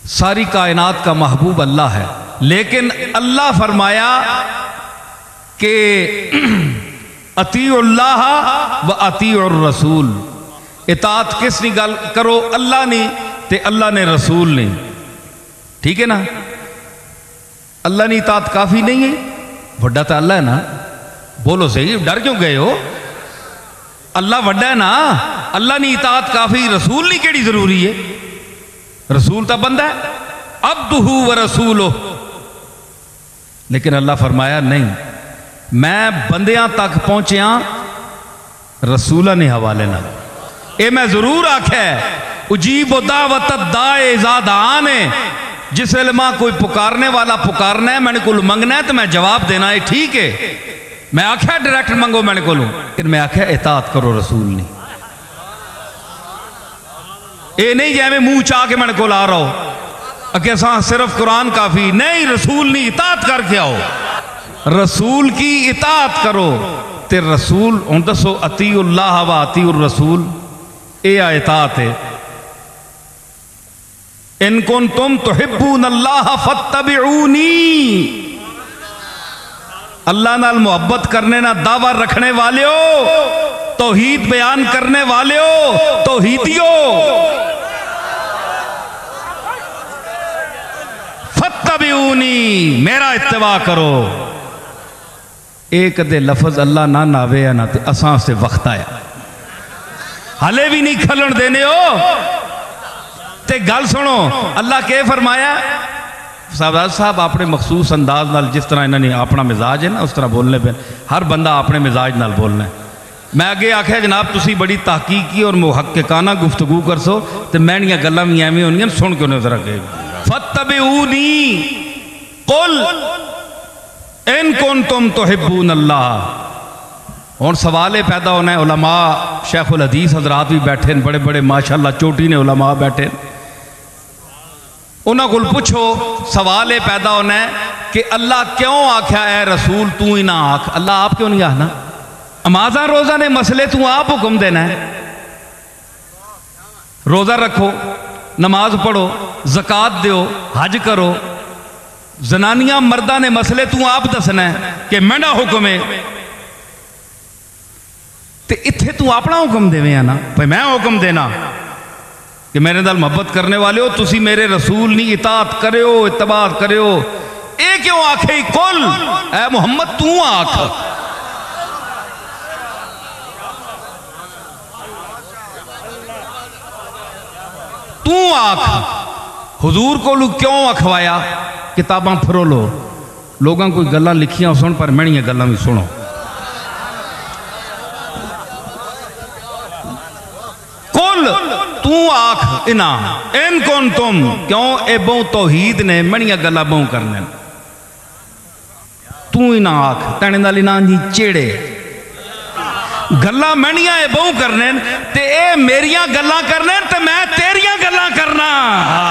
ساری کائنات کا محبوب اللہ ہے، لیکن اللہ فرمایا کہ اطیعوا اللہ و اطیعوا الرسول، اطاعت کس نے گل کرو؟ اللہ نے، تے اللہ نے رسول نے. ٹھیک ہے نا؟ اللہ نے اطاعت کافی نہیں ہے؟ وڈا تو اللہ ہے نا. بولو صحیح، ڈر کیوں گئے ہو؟ اللہ وڈا ہے نا. اللہ نے اطاعت کافی، رسول نہیں کیڑی ضروری ہے؟ رسول تا بندہ ہے، عبدہ و رسولہ. لیکن اللہ فرمایا نہیں، میں بندیاں تک پہنچیا رسولہ نے حوالے نہ. اے میں ضرور آکھا ہے اجیب دعوت الداعی اذا دعان، جس علماء کوئی پکارنے والا پکارنا ہے، میں نے کل منگنا ہے تو میں جواب دینا ہے. ٹھیک ہے، میں آکھا ڈائریکٹ منگو میں نے کلوں، لیکن میں آکھا اطاعت کرو رسول نہیں. اے نہیں جائے میں منہ چاہ کے میں نے کل آ رہا ہو کہ صرف قرآن کافی نہیں، رسول نہیں، اطاعت کر کے آؤ. رسول کی اطاعت کرو تے رسول ہوں دسو اطیعوا اللہ و اطیعوا الرسول، اے اطاعت ہے. ان کنتم تحبون اللہ فاتبعونی، اللہ نال محبت کرنے نہ دعویٰ رکھنے والے ہو، توحید بیان کرنے والے ہو، توحیدیو، فاتبعونی، میرا اتباع کرو. ایک دے لفظ اللہ نہ ناوے یا نہ تے اساں سے وقت آیا، ہلے بھی نہیں کھلن دینے ہو. تے گل سنو، اللہ کے فرمایا صاحب اپنے مخصوص انداز نال، جس طرح انہوں نے اپنا مزاج ہے نا اس طرح بولنے پہ، ہر بندہ اپنے مزاج نال بولنا ہے. میں اگے آکھیا جناب تسی بڑی تحقیقی اور محققانہ گفتگو کرسو تے میں نیاں گلاں وی ایویں ہونیاں، سن کے انہیں ذرا کہ فاتبعونی قل ان کنتم تحبون اللہ. اور سوال پیدا ہونا ہے، علماء شیخ الحدیث حضرات بھی بیٹھے ہیں، بڑے بڑے ماشاءاللہ چوٹی نے علماء بیٹھے ہیں، انہاں کو پوچھو. سوال پیدا ہونا ہے کہ اللہ کیوں آکھا اے رسول تو ہی نہ آکھ؟ اللہ آپ کیوں نہیں آنا؟ نمازاں روزہ نے مسئلے تو آپ حکم دینا ہے. روزہ رکھو، نماز پڑھو، زکوٰۃ دیو، حج کرو. زنانیاں مردہ نے مسئلے تو آپ دسنا ہے کہ میرا حکم ہے، تے اتھے تو اپنا حکم دے میں نا بھائی میں حکم دینا کہ میرے نال محبت کرنے والے ہو تسی میرے رسول نہیں، اطاعت کرے ہو، اتباع کرے ہو. اے کیوں آکھے کل اے محمد تو آکھ؟ تو آکھ. حضور کو لوگ کیوں اکھوایا؟ کتاباں پھرو لو، لوگاں کوئی گلاں لکھیاں سن پر مینیاں گلاں بھی سنو. کل تو آکھ انا ان کنتم، کیوں اے بہوں توحید نے مینیاں گلاں بہوں کرنے. تو ہی نہ آکھ تینے نالی نہ جی چیڑے گلاں مینیاں اے بہوں کرنے تے اے میریاں گلاں کرنے تے میں تیریاں گلاں کرنا.